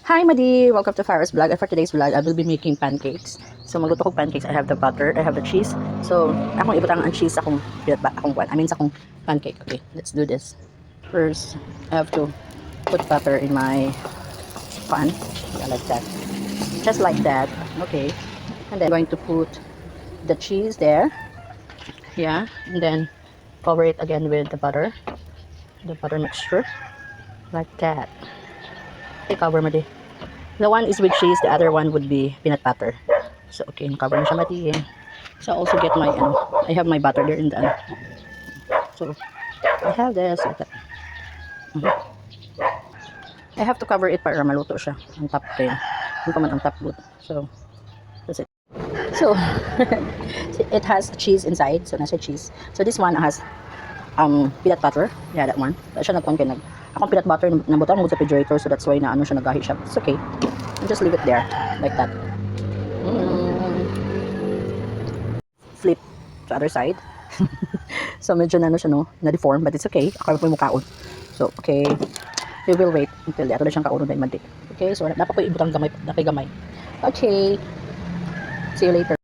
Hi Madi! Welcome to Farah's Vlog. And for today's vlog, I will be making pancakes. So magluto ko pancakes. I have the butter, I have the cheese. So akong ibutang ang cheese akong pancake. Okay, let's do this. First, I have to put butter in my pan. Yeah, like that. Just like that. Okay. And then I'm going to put the cheese there. Yeah. And then cover it again with the butter. The butter mixture. Like that. Okay, cover Madi. The one is with cheese, the other one would be peanut butter. So, okay, cover na siya Madi. So, I also get my, I have my butter there in the, so, I have this, like that. I have to cover it para maluto siya. Ang top kayo. Yung pa man ang top good. So, that's it. So, it has cheese inside. So, nasa cheese. So, this one has, peanut butter. Yeah, that one. Siya nagkuhan kayo akong peanut butter nabutang mo sa refrigerator, so that's why na ano siya nagahi siya. It's okay. And just leave it there like that. Flip to other side. So medyo na ano siya no, na deform, but it's okay. Ako po yung mukhaon. So okay. We will wait until ato na siyang kauno na imandi. Okay, so dapat ko ibutang gamay, dapat gamay. Okay. See you later.